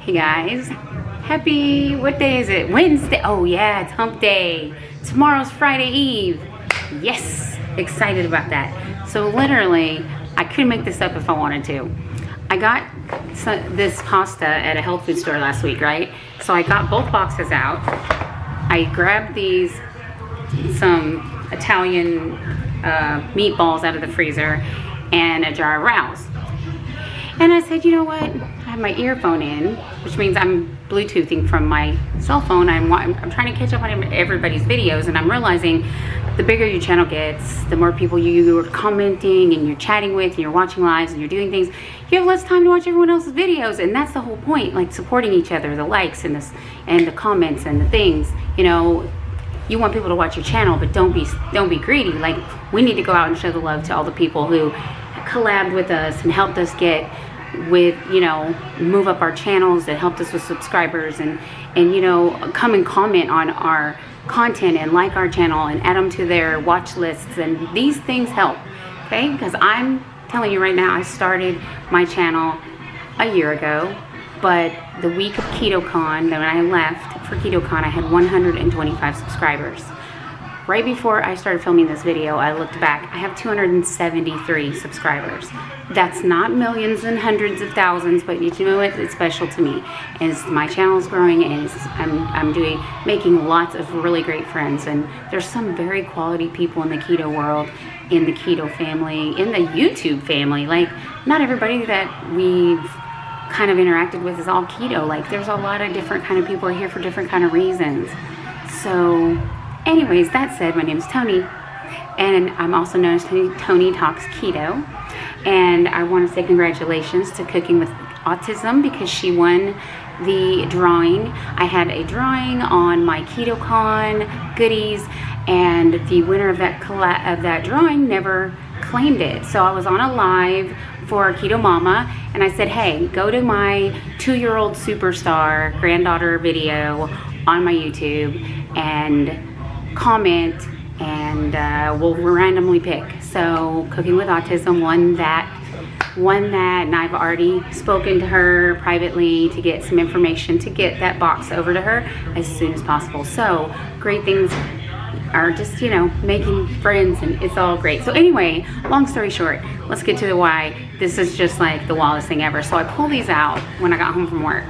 Hey guys, what day is it? Wednesday. Oh yeah, it's hump day. Tomorrow's Friday Eve. Yes, excited about that. So literally, I couldn't make this up if I wanted to. I got this pasta at a health food store last week, right? So I got both boxes out. I grabbed some Italian meatballs out of the freezer and a jar of Rouse. And I said, you know what? I have my earphone in, which means I'm Bluetoothing from my cell phone. I'm trying to catch up on everybody's videos, and I'm realizing the bigger your channel gets, the more people you are commenting and you're chatting with, and you're watching lives and you're doing things, you have less time to watch everyone else's videos. And that's the whole point, like supporting each other, the likes and the comments and the things. You know, you want people to watch your channel, but don't be greedy. Like, we need to go out and show the love to all the people who collabed with us and helped us get with, you know, move up our channels, that helped us with subscribers, and you know, come and comment on our content and like our channel and add them to their watch lists. And these things help, okay? Because I'm telling you right now, I started my channel a year ago, but the week of KetoCon, when I left for KetoCon, I had 125 subscribers. Right before I started filming this video, I looked back, I have 273 subscribers. That's not millions and hundreds of thousands, but you know what? It's special to me. As my channel is growing, and I'm making lots of really great friends, and there's some very quality people in the keto world, in the keto family, in the YouTube family. Like, not everybody that we've kind of interacted with is all keto. Like, there's a lot of different kind of people are here for different kind of reasons. So anyways, that said, my name is Tony, and I'm also known as Tony Talks Keto. And I want to say congratulations to Cooking with Autism, because she won the drawing. I had a drawing on my KetoCon goodies, and the winner of that drawing never claimed it. So I was on a live for Keto Mama, and I said, hey, go to my 2-year-old superstar granddaughter video on my YouTube and comment, and we'll randomly pick. So Cooking with Autism won that, and I've already spoken to her privately to get some information to get that box over to her as soon as possible. So great things are just, you know, making friends, and it's all great. So anyway, long story short, let's get to the why. This is just like the wildest thing ever. So I pulled these out when I got home from work,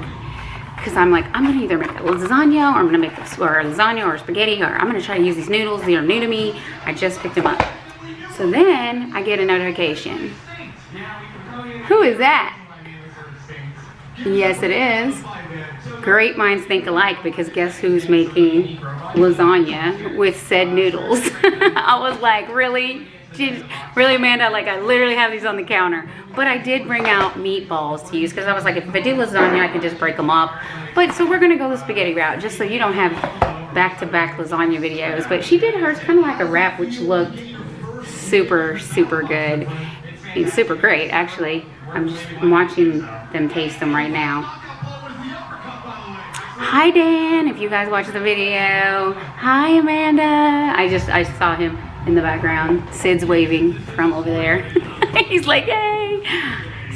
because I'm like, I'm gonna either make a lasagna, or I'm gonna make lasagna or spaghetti, or I'm gonna try to use these noodles. They're new to me. I just picked them up. So then I get a notification. Who is that? Yes, it is. Great minds think alike, because guess who's making lasagna with said noodles? I was like, really? Really, Amanda? Like, I literally have these on the counter. But I did bring out meatballs to use, because I was like, if I do lasagna, I can just break them up. But so we're gonna go the spaghetti route, just so you don't have back-to-back lasagna videos. But she did hers kind of like a wrap, which looked super, super good. It's super great, actually. I'm watching them taste them right now. Hi, Dan, if you guys watch the video. Hi, Amanda. I saw him in the background. Sid's waving from over there. He's like, hey.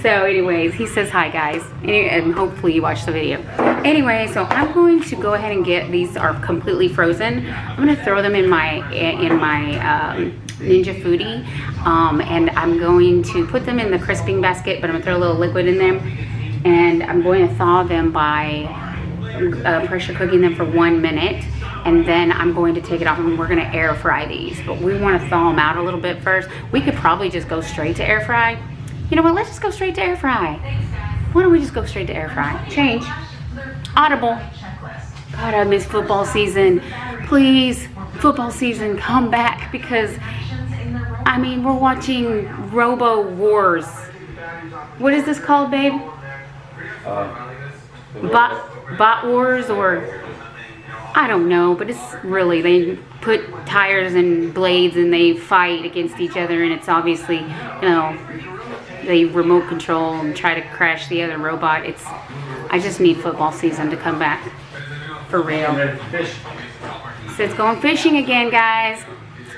So anyways, he says hi, guys, and hopefully you watch the video. Anyway, so I'm going to go ahead and get, these are completely frozen. I'm going to throw them in my Ninja Foodi, and I'm going to put them in the crisping basket, but I'm going to throw a little liquid in them, and I'm going to thaw them by pressure cooking them for 1 minute, and then I'm going to take it off, and we're going to air fry these. But we want to thaw them out a little bit first. We could probably just go straight to air fry. You know what, let's just go straight to air fry. Why don't we just go straight to air fry? Change. Audible. God, I miss football season. Please, football season, come back, because I mean, we're watching Robo Wars. What is this called, babe? Bot Wars, or I don't know, but it's really, they put tires and blades and they fight against each other, and it's obviously, you know, they remote control and try to crash the other robot. I just need football season to come back for real. So it's going fishing again, guys.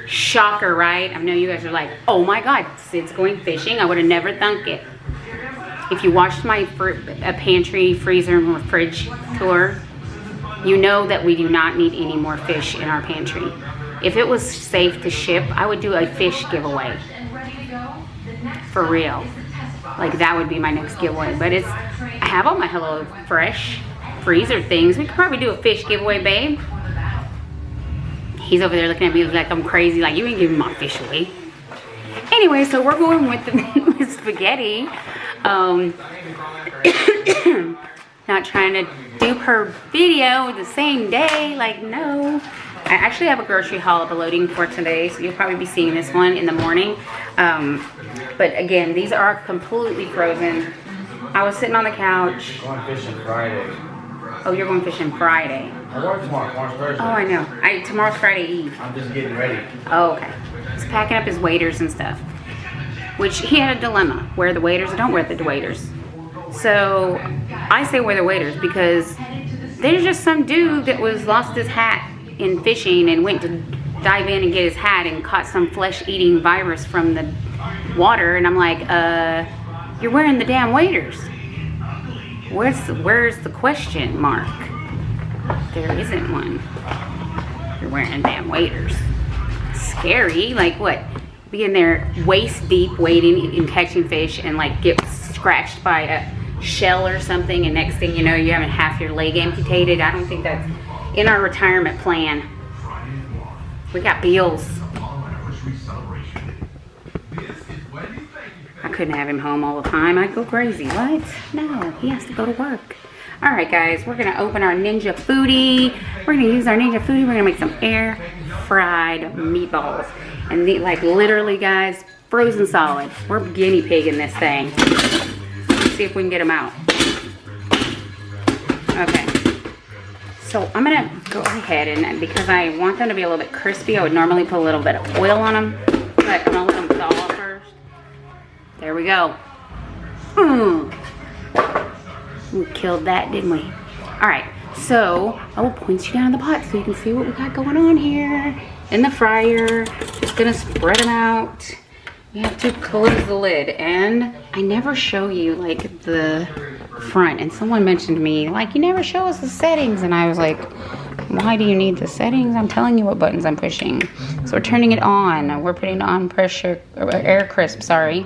Shocker, right? I know you guys are like, oh my God, Sid's going fishing. I would have never thunk it. if you watched my pantry, freezer, and fridge tour, you know that we do not need any more fish in our pantry. If it was safe to ship, I would do a fish giveaway. For real. Like, that would be my next giveaway. But I have all my Hello Fresh freezer things. We could probably do a fish giveaway, babe. He's over there looking at me like I'm crazy. Like, you ain't giving my fish away. Anyway, so we're going with, with spaghetti. Not trying to dupe her video the same day. Like, no. I actually have a grocery haul uploading for today, so you'll probably be seeing this one in the morning. But again, these are completely frozen. I was sitting on the couch. Going fishing Friday. Oh, you're going fishing Friday. I'm going tomorrow. Tomorrow's Thursday. Oh, I know. Tomorrow's Friday Eve. I'm just getting ready. Oh, okay. He's packing up his waders and stuff. Which he had a dilemma. Wear the waders or don't wear the waders. So I say wear the waders because there's just some dude that lost his hat in fishing and went to dive in and get his hat and caught some flesh-eating virus from the water. And I'm like, you're wearing the damn waders. Where's the question mark? There isn't one. You're wearing damn waders. Scary. Like what? Be in there waist deep wading and catching fish and like get scratched by a shell or something, and next thing you know, you're having half your leg amputated. I don't think that's in our retirement plan. We got bills. I couldn't have him home all the time. I'd go crazy. What? No, he has to go to work. All right, guys, we're gonna open our Ninja Foodi. We're gonna use our Ninja Foodi. We're gonna make some air fried meatballs. And like literally, guys, frozen solid. We're guinea pigging this thing. Let's see if we can get them out. Okay. So I'm gonna go ahead and because I want them to be a little bit crispy, I would normally put a little bit of oil on them. But I'm gonna let them thaw first. There we go. We killed that, didn't we? All right, so I will point you down the pot so you can see what we got going on here. In the fryer, just gonna spread them out. You have to close the lid, and I never show you like the front. And someone mentioned to me, like, you never show us the settings, and I was like, why do you need the settings? I'm telling you what buttons I'm pushing. So we're turning it on. We're putting it on pressure, or air crisp, sorry.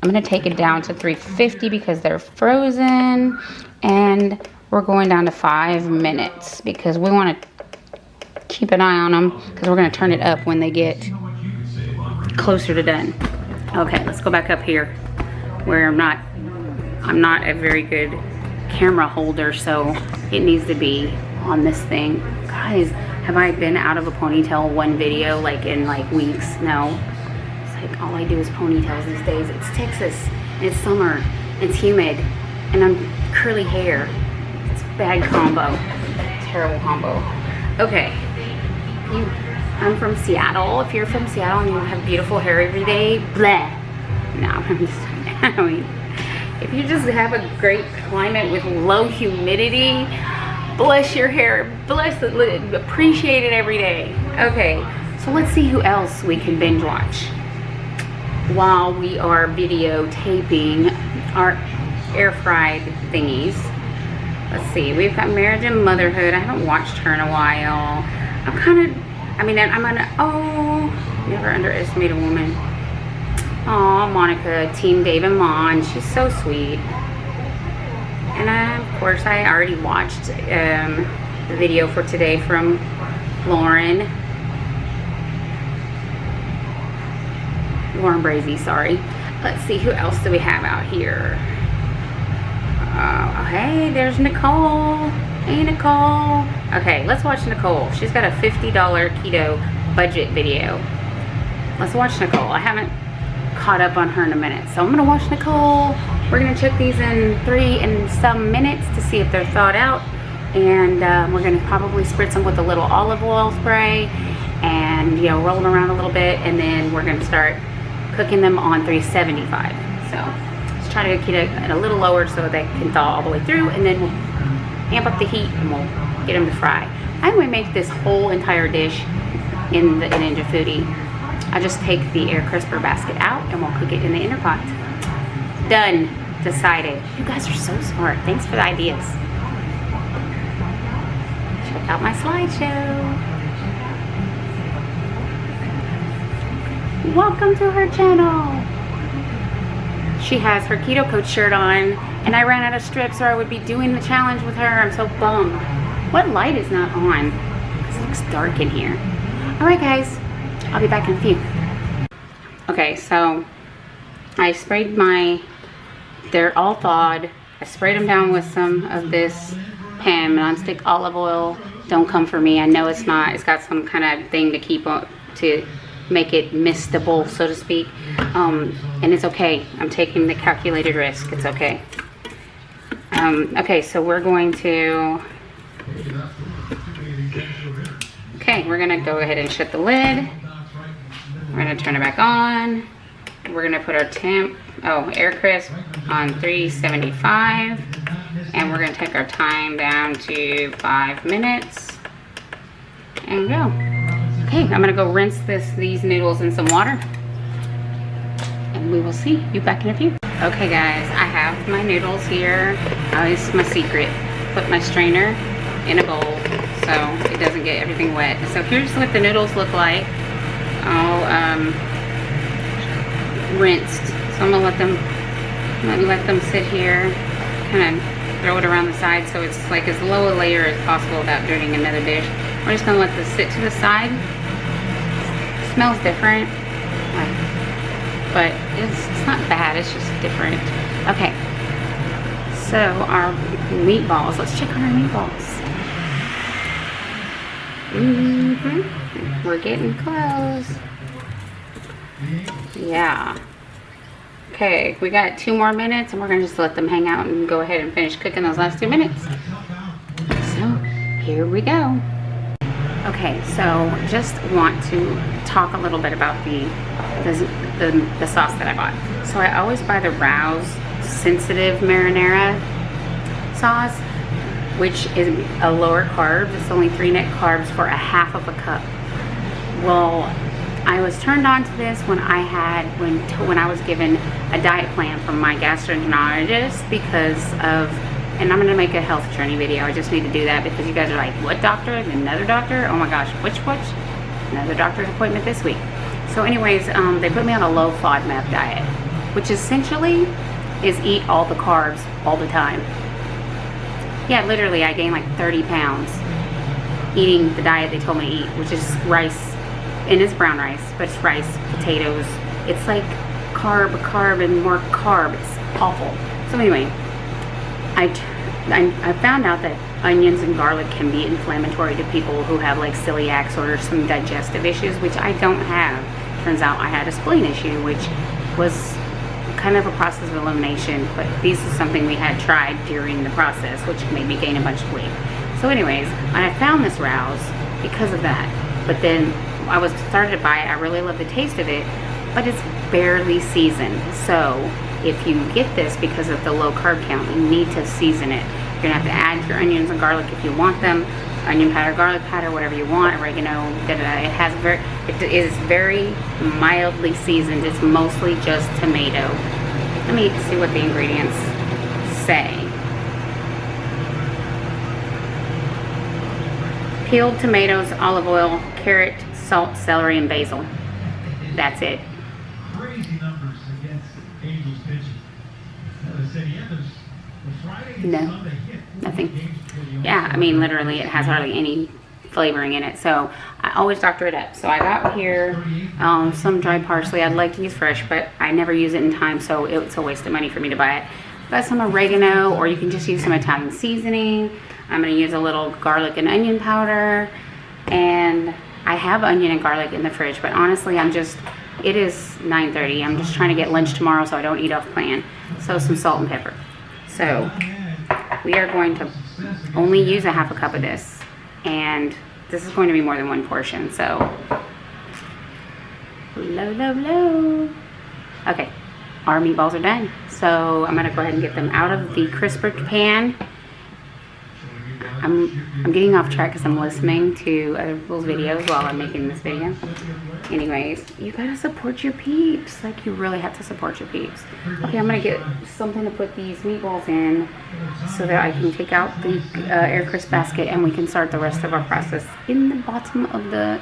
I'm gonna take it down to 350 because they're frozen, and we're going down to 5 minutes because we want to keep an eye on them because we're going to turn it up when they get closer to done. Okay, let's go back up here where I'm not a very good camera holder, so it needs to be on this thing. Guys, have I been out of a ponytail one video like in like weeks? No. It's like all I do is ponytails these days. It's Texas, it's summer, it's humid, and I'm curly hair. It's a bad combo, terrible combo. Okay. I'm from Seattle. If you're from Seattle and you have beautiful hair every day, bleh. No, I'm just, I mean, if you just have a great climate with low humidity, bless your hair, bless it, appreciate it every day. Okay, so let's see who else we can binge watch while we are videotaping our air fried thingies. Let's see, we've got Marriage and Motherhood. I haven't watched her in a while. Never underestimate a woman. Aw, Monica, Team Dave and Mon, she's so sweet. And of course, I already watched the video for today from Lauren Brazy, sorry. Let's see, who else do we have out here? Hey, there's Nicole. Hey, Nicole. Okay, let's watch Nicole. She's got a $50 keto budget video. Let's watch Nicole. I haven't caught up on her in a minute, so I'm gonna watch Nicole. We're gonna check these in 3 and some minutes to see if they're thawed out, and we're gonna probably spritz them with a little olive oil spray and, you know, roll them around a little bit, and then we're gonna start cooking them on 375. So let's try to get it a little lower so they can thaw all the way through, and then we'll amp up the heat and we'll get them to fry. I'm going to make this whole entire dish in the Ninja Foodi. I just take the air crisper basket out and we'll cook it in the inner pot. Done. decided, you guys are so smart. Thanks for the ideas. Check out my slideshow. Welcome to her channel. She has her Keto Coach shirt on, and I ran out of strips or I would be doing the challenge with her. I'm so bummed. What light is not on? It looks dark in here. Alright guys, I'll be back in a few. Okay, so I sprayed they're all thawed. I sprayed them down with some of this Pam nonstick olive oil. Don't come for me. I know it's not. It's got some kind of thing to keep on, to make it mistable, so to speak. And it's okay. I'm taking the calculated risk. It's okay. Okay, so we're going to... Okay, we're going to go ahead and shut the lid. We're going to turn it back on. We're going to put our air crisp on 375. And we're going to take our time down to 5 minutes. And go. Okay, I'm going to go rinse these noodles in some water. And we will see you back in a few. Okay guys, I have my noodles here. It's my secret. Put my strainer in a bowl so it doesn't get everything wet. So here's what the noodles look like. All rinsed. So I'm gonna let them sit here. Kind of throw it around the side so it's like as low a layer as possible without dirtying another dish. We're just gonna let this sit to the side. It smells different, but it's not bad. It's just different. Okay. So our meatballs. Let's check on our meatballs. We're getting close. Yeah. Okay, we got 2 more minutes and we're gonna just let them hang out and go ahead and finish cooking those last 2 minutes. So here we go. Okay, so just want to talk a little bit about the sauce that I bought. So I always buy the Rouse Sensitive Marinara sauce, which is a lower carb. It's only 3 net carbs for a half of a cup. Well, I was turned on to this when I was given a diet plan from my gastroenterologist because of, and I'm gonna make a health journey video. I just need to do that because you guys are like, what doctor? Another doctor? Oh my gosh, which? Another doctor's appointment this week. So anyways, they put me on a low FODMAP diet, which essentially is eat all the carbs all the time. Yeah, literally I gained like 30 pounds eating the diet they told me to eat, which is rice, and it's brown rice, but it's rice, potatoes. It's like carb, and more carb. It's awful. So anyway, I found out that onions and garlic can be inflammatory to people who have like celiacs or some digestive issues, which I don't have. Turns out I had a spleen issue, which was kind of a process of elimination, but this is something we had tried during the process, which made me gain a bunch of weight. So anyways, I found this Rouse because of that, but then I was started to buy it. I really love the taste of it, but it's barely seasoned. So if you get this because of the low carb count, you need to season it. You're gonna have to add your onions and garlic if you want them, onion powder, garlic powder, whatever you want, oregano. It is very mildly seasoned. It's mostly just tomato. Let me see what the ingredients say. Peeled tomatoes, olive oil, carrot, salt, celery, and basil. That's it. No, nothing. Yeah, I mean, literally, it has hardly any flavoring in it. So I always doctor it up. So I got here some dried parsley. I'd like to use fresh, but I never use it in time, so it's a waste of money for me to buy it. Got some oregano, or you can just use some Italian seasoning. I'm going to use a little garlic and onion powder, and I have onion and garlic in the fridge, but honestly, it is 9:30. I'm just trying to get lunch tomorrow so I don't eat off plan. So some salt and pepper. So we are going to only use a half a cup of this, and this is going to be more than one portion. So low. Okay, our meatballs are done. So I'm going to go ahead and get them out of the crisper pan. I'm getting off track because I'm listening to other people's videos while I'm making this video. Anyways, you gotta support your peeps. Like, you really have to support your peeps. Okay, I'm gonna get something to put these meatballs in so that I can take out the air crisp basket and we can start the rest of our process in the bottom of the,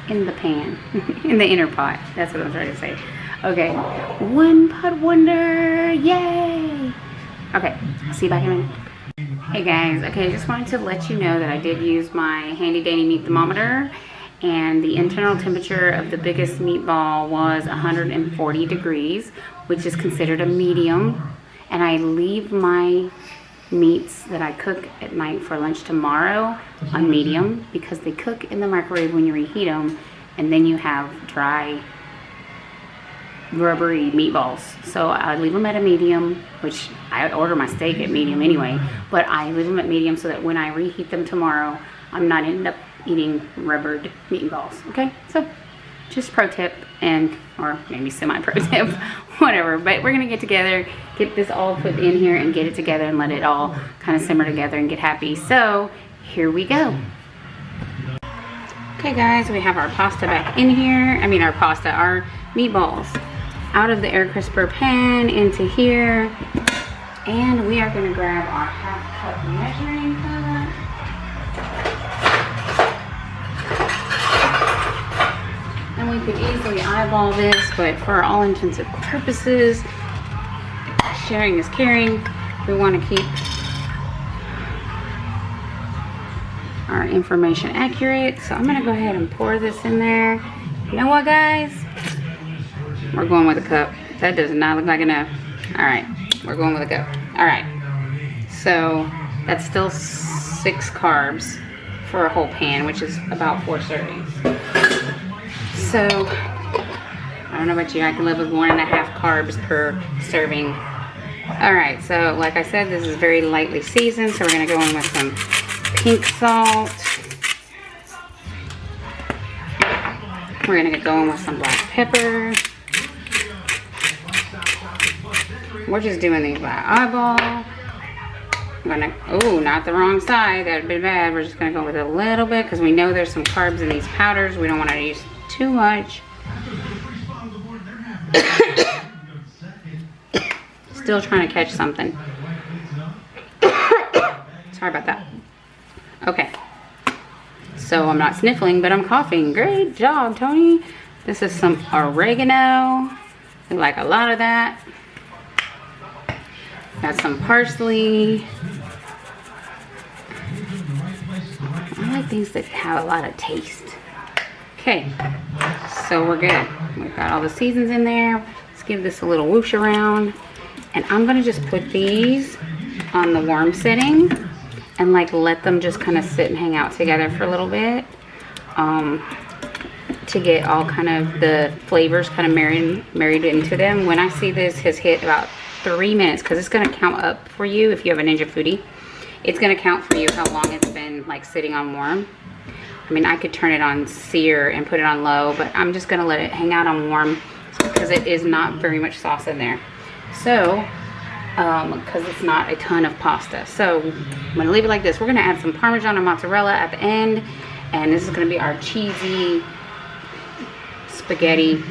in the pan, in the inner pot. That's what I'm trying to say. Okay, one pot wonder, yay! Okay, I'll see you back in a minute. Hey guys, okay, just wanted to let you know that I did use my handy dandy meat thermometer, and the internal temperature of the biggest meatball was 140 degrees, which is considered a medium. And I leave my meats that I cook at night for lunch tomorrow on medium because they cook in the microwave when you reheat them, and then you have dry, rubbery meatballs. So I leave them at a medium, which I order my steak at medium anyway, but I leave them at medium so that when I reheat them tomorrow, I'm not end up eating rubbered meatballs. Okay, so just pro tip, and or maybe semi pro tip, whatever. But we're gonna get together, get this all put in here and get it together and let it all kind of simmer together and get happy. So here we go. Okay guys, we have our pasta back in here. I mean our meatballs out of the air crisper pan into here, and we are going to grab our half-cup measuring cup, and we could easily eyeball this, but for all intents and purposes, sharing is caring. We want to keep our information accurate, so I'm going to go ahead and pour this in there. You know what guys? We're going with a cup. That does not look like enough. All right, we're going with a cup. All right, so that's still 6 carbs for a whole pan, which is about 4 servings. So I don't know about you, I can live with 1.5 carbs per serving. All right, so like I said, this is very lightly seasoned, so we're gonna go in with some pink salt. We're gonna go in with some black pepper. We're just doing these by eyeball. I'm gonna, oh, not the wrong side. That'd be bad. We're just gonna go with a little bit because we know there's some carbs in these powders. We don't want to use too much. Still trying to catch something. Sorry about that. Okay. So I'm not sniffling, but I'm coughing. Great job, Tony. This is some oregano. We like a lot of that. Got some parsley. I like things that have a lot of taste. Okay, so we're good. We've got all the seasons in there. Let's give this a little whoosh around. And I'm gonna just put these on the warm setting and like let them just kind of sit and hang out together for a little bit. To get all kind of the flavors kind of married into them. When I see this has hit about 3 minutes, because it's going to count up for you if you have a Ninja Foodi. It's going to count for you how long it's been like sitting on warm. I mean, I could turn it on sear and put it on low, but I'm just going to let it hang out on warm because it is not very much sauce in there. So, because it's not a ton of pasta. So, I'm going to leave it like this. We're going to add some Parmesan and mozzarella at the end, and this is going to be our cheesy spaghetti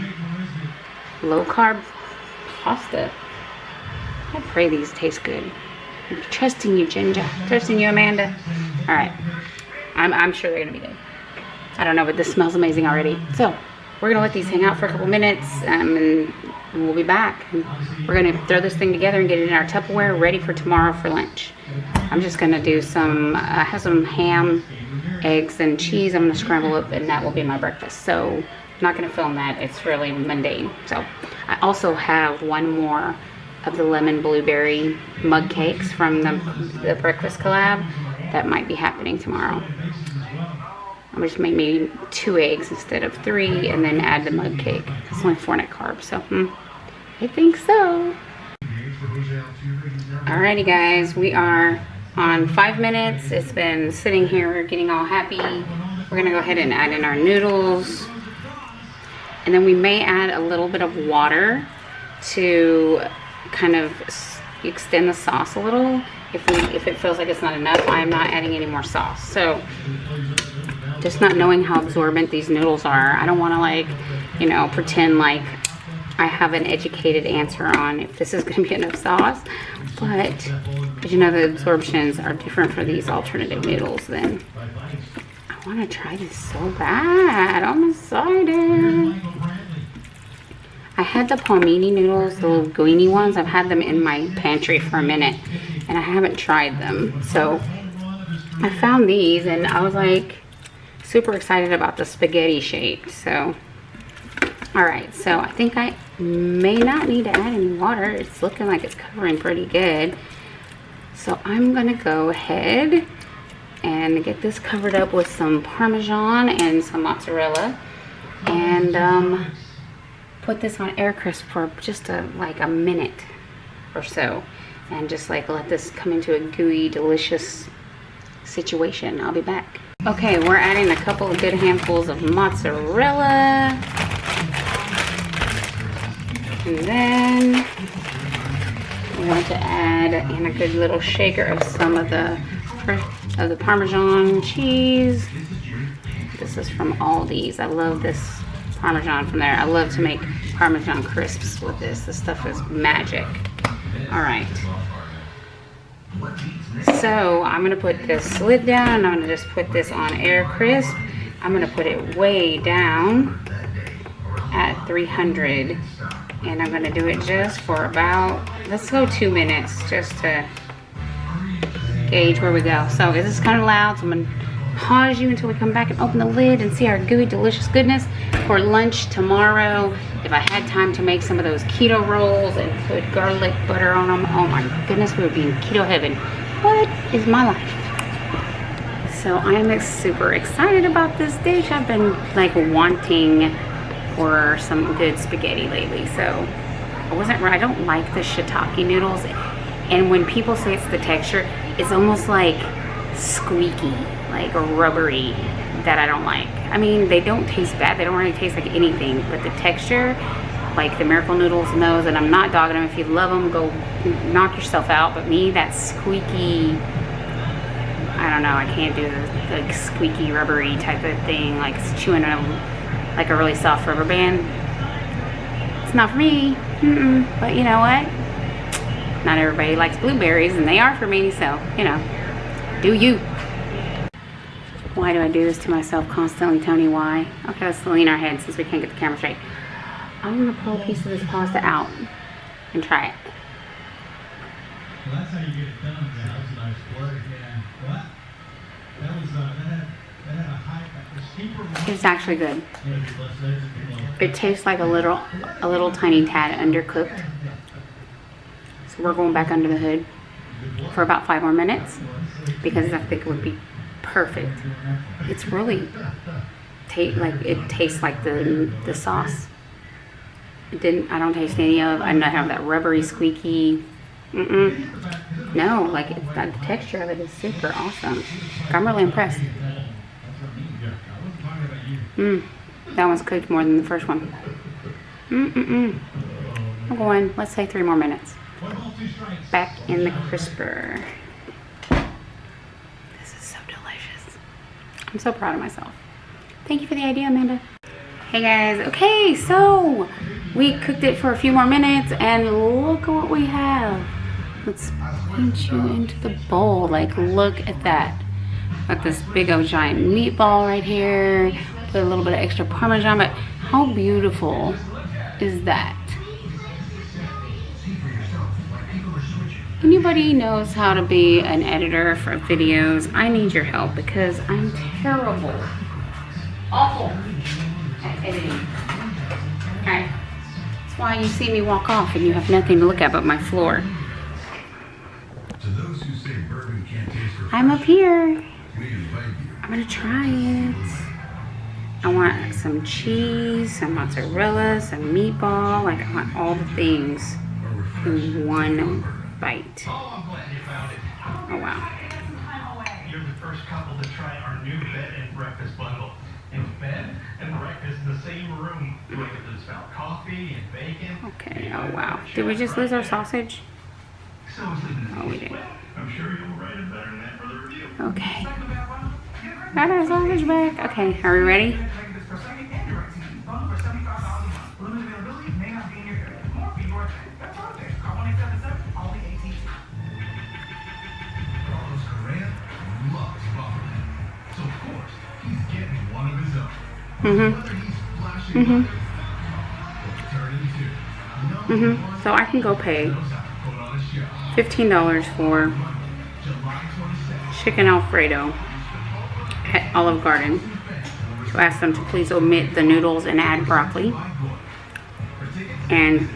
low carb pasta. I pray these taste good. I'm trusting you, Ginger. Trusting you, Amanda. All right. I'm sure they're going to be good. I don't know, but this smells amazing already. So, we're going to let these hang out for a couple minutes, and we'll be back. And we're going to throw this thing together and get it in our Tupperware, ready for tomorrow for lunch. I'm just going to do some, I have some ham, eggs, and cheese I'm going to scramble up, and that will be my breakfast. So, I'm not going to film that. It's really mundane. So, I also have one more of the lemon blueberry mug cakes from the breakfast collab that might be happening tomorrow. I'm just make maybe 2 eggs instead of 3 and then add the mug cake. It's only 4 net carbs, so I think so. Alrighty guys, we are on 5 minutes. It's been sitting here getting all happy. We're gonna go ahead and add in our noodles. And then we may add a little bit of water to kind of extend the sauce a little if it feels like it's not enough, I'm not adding any more sauce. So just not knowing how absorbent these noodles are, I don't want to, like, you know, pretend like I have an educated answer on if this is going to be enough sauce. But as you know, the absorptions are different for these alternative noodles. Then I want to try this so bad. I'm excited. I had the palmini noodles, the little linguine ones. I've had them in my pantry for a minute and I haven't tried them. So I found these and I was like super excited about the spaghetti shape. So all right, so I think I may not need to add any water. It's looking like it's covering pretty good. So I'm gonna go ahead and get this covered up with some Parmesan and some mozzarella, and put this on air crisp for just like a minute or so, and just like let this come into a gooey, delicious situation. I'll be back. Okay, we're adding a couple of good handfuls of mozzarella. And then we want to add in a good little shaker of some of the Parmesan cheese. This is from Aldi's. I love this Parmesan from there. I love to make Parmesan crisps with this. This stuff is magic. All right. So I'm gonna put this lid down and I'm gonna just put this on air crisp. I'm gonna put it way down at 300. And I'm gonna do it just for about, let's go 2 minutes, just to gauge where we go. So this is kind of loud, so I'm gonna pause you until we come back and open the lid and see our gooey, delicious goodness. For lunch tomorrow, if I had time to make some of those keto rolls and put garlic butter on them, oh my goodness, we would be in keto heaven. What is my life? So I am super excited about this dish. I've been like wanting for some good spaghetti lately, so I don't like the shiitake noodles, and when people say it's the texture, it's almost like squeaky, like rubbery, that I don't like. I mean, they don't taste bad, they don't really taste like anything, but the texture, like the Miracle Noodles and those, and I'm not dogging them. If you love them, go knock yourself out, but me, that squeaky, I don't know, I can't do the like squeaky rubbery type of thing, like chewing on like a really soft rubber band. It's not for me. But you know what? Not everybody likes blueberries, and they are for me, so, you know, do you. Why do I do this to myself constantly, Tony? Why? Okay, let's lean our head since we can't get the camera straight. I'm gonna pull a piece of this pasta out and try it. Well, that's how you get it done. Yeah, that was a nice word. Yeah. What? That was, that had a high, It's actually good. It tastes like a little tiny tad undercooked. So we're going back under the hood for about 5 more minutes because I think it would be perfect. It's really it tastes like the sauce. I don't taste any of. I don't have that rubbery, squeaky. No, like the texture of it is super awesome. I'm really impressed. That one's cooked more than the first one. I'm going, let's say 3 more minutes. Back in the crisper. This is so delicious. I'm so proud of myself. Thank you for the idea, Amanda. Hey guys, okay, so we cooked it for a few more minutes and look at what we have. Let's point you into the bowl. Like, look at that. Got this big old giant meatball right here. Put a little bit of extra Parmesan, but how beautiful is that? Anybody knows how to be an editor for videos? I need your help because I'm terrible. Awful at editing. Alright. That's why you see me walk off and you have nothing to look at but my floor. I'm up here. I'm gonna try it. I want some cheese, some mozzarella, some meatball. Like, I want all the things in one bite. Oh wow. You're the first couple to try our new bed and breakfast bundle. It's bed and breakfast in the same room. You wake up to smell coffee and bacon. Okay, oh wow. Did we just lose our sausage? Oh, we did. I'm sure you'll write it better than that for the review. Okay. Got our sausage back. Okay, are we ready? So I can go pay $15 for chicken Alfredo at Olive Garden. So ask them to please omit the noodles and add broccoli. And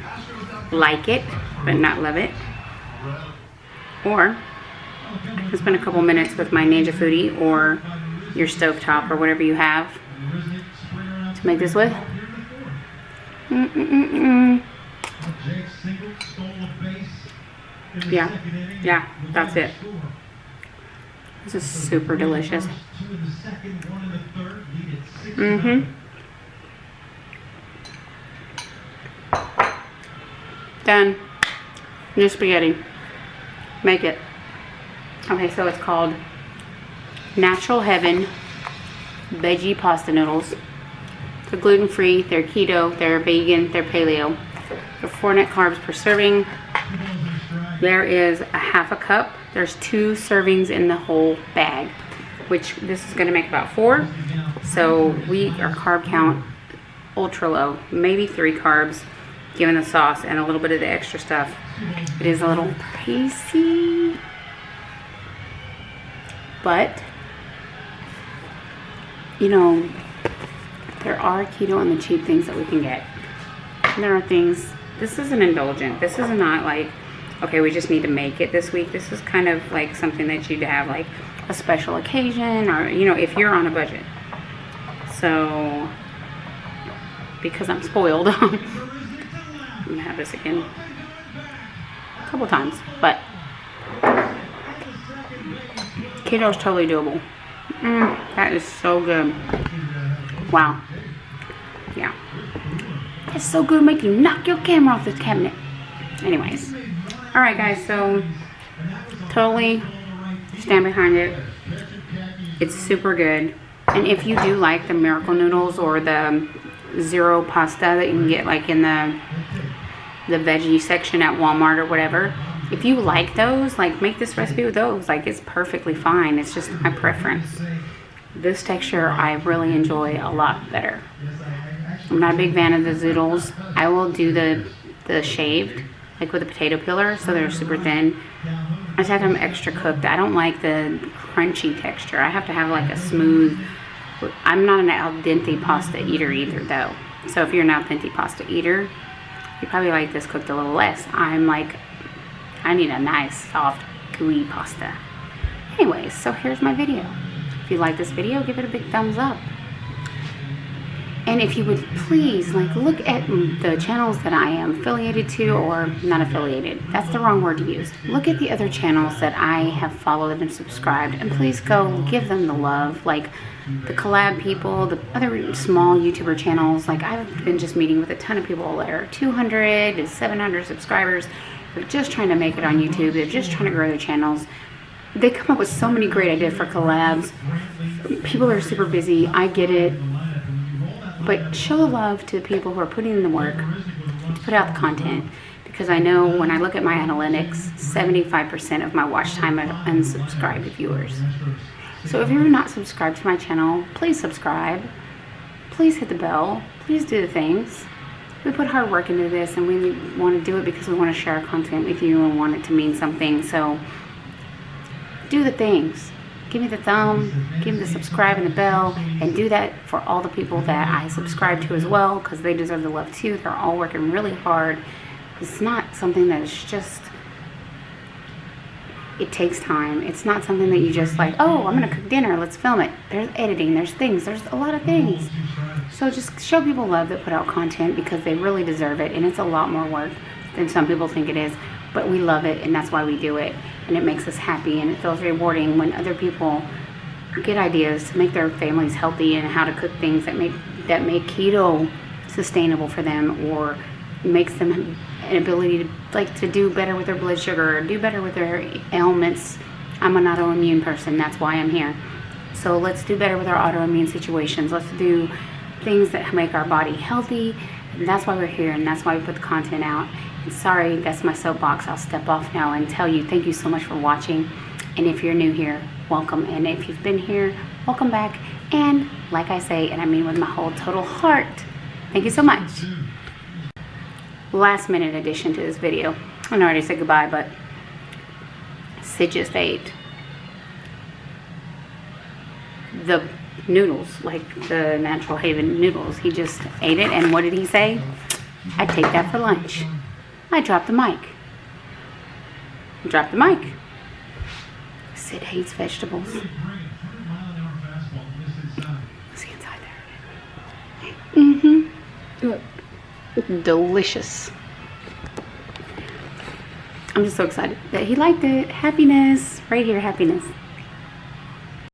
like it, but not love it. Or I can spend a couple minutes with my Ninja Foodi or your stovetop or whatever you have to make this with. Yeah, that's it. This is super delicious. Done. New spaghetti. Make it. Okay, so it's called Natural Heaven Veggie Pasta Noodles. They're gluten-free, they're keto, they're vegan, they're paleo. They're 4 net carbs per serving. There is a half a cup. There's 2 servings in the whole bag, which this is gonna make about 4. So our carb count ultra low, maybe 3 carbs, given the sauce and a little bit of the extra stuff. It is a little pricey, but you know, there are keto and the cheap things that we can get. And there are things, this isn't indulgent. This is not like, okay, we just need to make it this week. This is kind of like something that you'd have like a special occasion, or, you know, if you're on a budget. So, because I'm spoiled, I'm gonna have this again a couple times, but keto is totally doable. That is so good. Wow. Yeah. It's so good, make you knock your camera off the cabinet. Anyways. Alright guys, so totally stand behind it. It's super good. And if you do like the miracle noodles or the zero pasta that you can get like in the veggie section at Walmart or whatever, if you like those, like make this recipe with those. Like it's perfectly fine. It's just my preference. This texture I really enjoy a lot better. I'm not a big fan of the zoodles. I will do the shaved, like with a potato peeler, so they're super thin. I just have them extra cooked. I don't like the crunchy texture. I have to have like a smooth, I'm not an al dente pasta eater either though. So if you're an al dente pasta eater, you probably like this cooked a little less. I'm like, I need a nice soft gooey pasta. Anyways, so here's my video. If you like this video, give it a big thumbs up. And if you would please like look at the channels that I am affiliated to, or not affiliated, that's the wrong word to use. Look at the other channels that I have followed and subscribed, and please go give them the love. Like the collab people, the other small YouTuber channels. Like I've been just meeting with a ton of people that are 200 to 700 subscribers. They're just trying to make it on YouTube. They're just trying to grow their channels. They come up with so many great ideas for collabs. People are super busy. I get it. But show love to the people who are putting in the work to put out the content. Because I know when I look at my analytics, 75% of my watch time are unsubscribed viewers. So if you're not subscribed to my channel, please subscribe. Please hit the bell. Please do the things. We put hard work into this, and we want to do it because we want to share our content with you and want it to mean something. So do the things. Give me the thumb, give me the subscribe and the bell, and do that for all the people that I subscribe to as well, because they deserve the love too. They're all working really hard. It's not something that is just, it takes time. It's not something that you just like, oh, I'm gonna cook dinner, let's film it. There's editing, there's things, there's a lot of things. So just show people love that put out content, because they really deserve it, and it's a lot more work than some people think it is. But we love it, and that's why we do it, and it makes us happy, and it feels rewarding when other people get ideas to make their families healthy and how to cook things that make keto sustainable for them, or makes them an ability to to do better with their blood sugar or do better with their ailments. I'm an autoimmune person. That's why I'm here. So let's do better with our autoimmune situations. Let's do things that make our body healthy. And that's why we're here, and that's why we put the content out. And sorry, that's my soapbox. I'll step off now and tell you thank you so much for watching. And if you're new here, welcome. And if you've been here, welcome back. And like I say, and I mean with my whole total heart, thank you so much. Last minute addition to this video. I already said goodbye, but Sid just ate the noodles, like the Natural Haven noodles. He just ate it, and what did he say? I take that for lunch. I dropped the mic. Drop the mic. Sid hates vegetables. See inside there. Delicious. I'm just so excited that he liked it. Happiness. Right here, happiness.